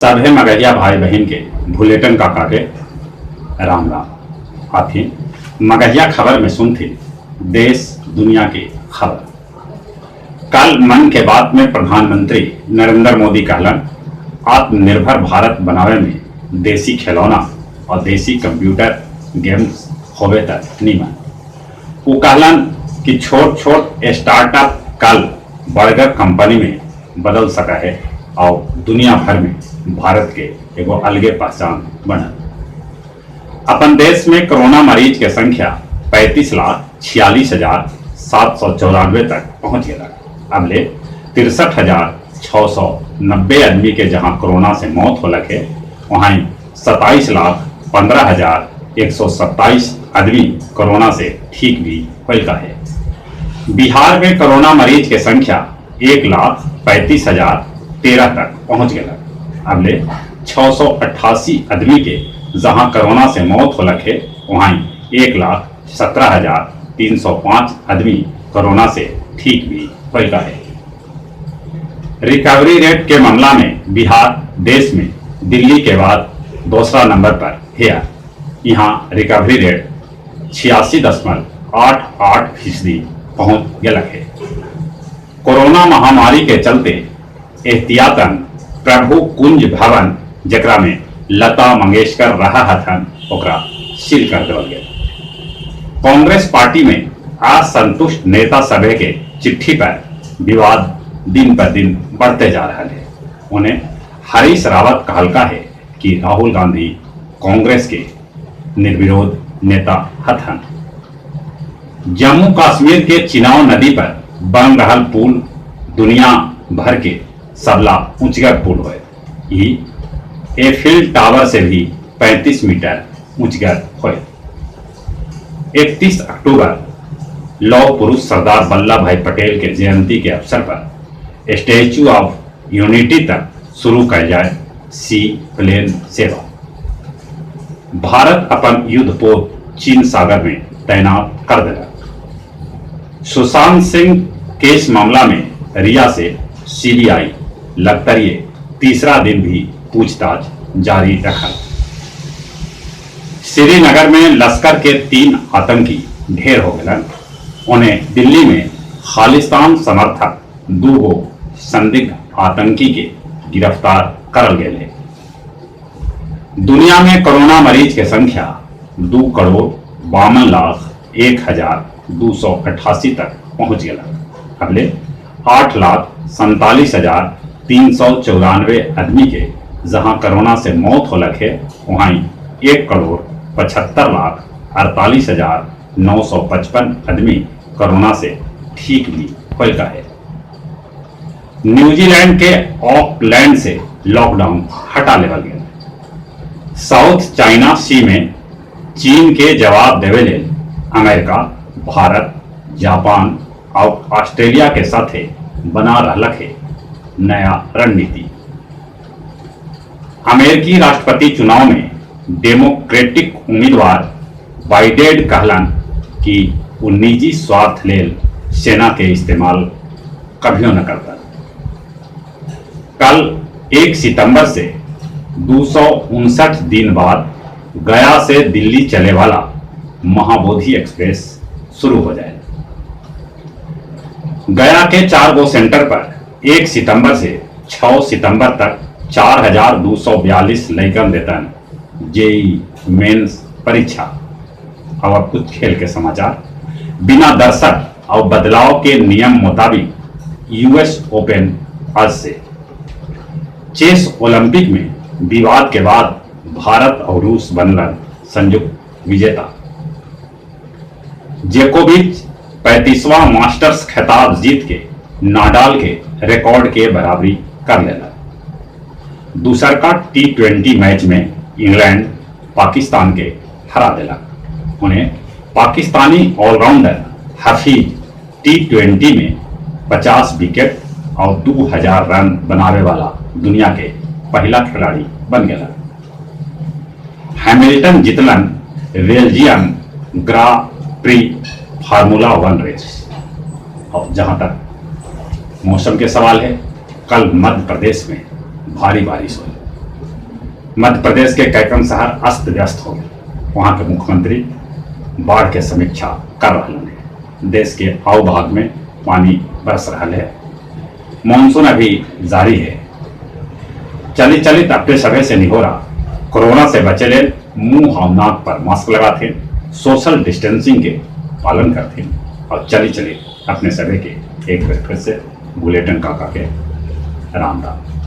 सभे मगहिया भाई बहन के भुलेटन काका के राम राम। आथी मगहिया खबर में सुनती देश दुनिया की खबर। कल मन के बात में प्रधानमंत्री नरेंद्र मोदी कहलन आत्मनिर्भर भारत बनावे में देसी खिलौना और देसी कंप्यूटर गेम्स होवे तक नीमन। वो कहलन कि छोट छोट स्टार्टअप कल बर्गर कंपनी में बदल सका है और दुनिया भर में भारत के एगो अलगे पहचान बनल। अपन देश में कोरोना मरीज के संख्या 35,46,794 तक पहुंच गया। अबले 63,690 आदमी के जहां कोरोना से मौत हो लगे वहीं 27,15,127 आदमी कोरोना से ठीक भी होगा है। बिहार में कोरोना मरीज के संख्या 1,35,013 तक पहुंच गया। अगले 688 आदमी के जहां कोरोना से मौत हो लगे वहीं 1,17,305 आदमी कोरोना से ठीक भी होगा है। रिकवरी रेट के मामला में बिहार देश में दिल्ली के बाद दूसरा नंबर पर है। यहाँ रिकवरी रेट 86.88% पहुंच गया है। कोरोना महामारी के चलते एहतियातन प्रभु कुंज भवन जकरा में लता मंगेशकर रहा हथन ओकरा सील कर देवल गया। कांग्रेस पार्टी में असंतुष्ट नेता सभे के चिट्ठी पर विवाद दिन पर दिन बढ़ते जा रहा है। उन्हें हरीश रावत कहलका है कि राहुल गांधी कांग्रेस के निर्विरोध नेता हथन। जम्मू कश्मीर के चिनाव नदी पर बन रहा पुल दुनिया भर के सबला ऊंचगर पुल है। एफिल टावर से भी 35 मीटर ऊंचगर है। 31 अक्टूबर लौह पुरुष सरदार वल्लभ भाई पटेल के जयंती के अवसर पर स्टैच्यू ऑफ यूनिटी तक शुरू कर जाए सी प्लेन सेवा। भारत अपन युद्धपोत चीन सागर में तैनात कर देगा। सुशांत सिंह केस मामला में रिया से सीबीआई लगातार तीसरा दिन भी पूछताछ जारी रखा। श्रीनगर में लश्कर के 3 आतंकी ढेर हो गए। उन्हें दिल्ली में खालिस्तान समर्थक 2 संदिग्ध आतंकी के गिरफ्तार कर गए। दुनिया में कोरोना मरीज के संख्या 2,52,01,288 तक पहुंच गया। अगले 8,47,394 आदमी के जहां कोरोना से मौत हो लगे वहीं 1,75,48,955 आदमी कोरोना से ठीक भी होगा है। न्यूजीलैंड के ऑकलैंड से लॉकडाउन हटा लेवल गया। साउथ चाइना सी में चीन के जवाब देवे ले अमेरिका, भारत, जापान और ऑस्ट्रेलिया के साथ बना रहा है नया रणनीति। अमेरिकी राष्ट्रपति चुनाव में डेमोक्रेटिक उम्मीदवार बाइडेन कहलन कि वो निजी स्वार्थ लेल सेना के इस्तेमाल कभी न करता। कल 1 सितंबर से 259 दिन बाद गया से दिल्ली चले वाला महाबोधि एक्सप्रेस शुरू हो जाएगा। गया के 4 सेंटर पर 1 सितंबर से 6 सितंबर तक 4,242 लैकन देतन जेई मेंस परीक्षा। और कुछ खेल के समाचार। बिना दर्शक और बदलाव के नियम मुताबिक यूएस ओपन आज से। चेस ओलंपिक में विवाद के बाद भारत और रूस बनलन संयुक्त विजेता। जोकोविच 35वां मास्टर्स खिताब जीत के नाडाल के रिकॉर्ड के बराबरी कर लेना। दूसर का T20 मैच में इंग्लैंड पाकिस्तान के हरा दिला। उन्हें पाकिस्तानी ऑलराउंडर हफीज T20 में 50 विकेट और 2000 रन बनाने वाला दुनिया के पहला खिलाड़ी बन गया। हैमिल्टन जीतलन बेल्जियम ग्रा प्री फार्मूला 1 रेस। और जहां तक मौसम के सवाल है, कल मध्य प्रदेश में भारी बारिश हुई। मध्य प्रदेश के कैकम शहर अस्त व्यस्त हो गए। वहां के मुख्यमंत्री बाढ़ के समीक्षा कर रहे हैं। देश के आव भाग में पानी बरस रहा है। मानसून अभी जारी है। चली चलित अपने सभे से निहोरा कोरोना से बचे ले मुंह और नाक पर मास्क लगाते, सोशल डिस्टेंसिंग के पालन करते और चली चली अपने सभे के एक बार फिर से बुलेटिन काका के राम राम।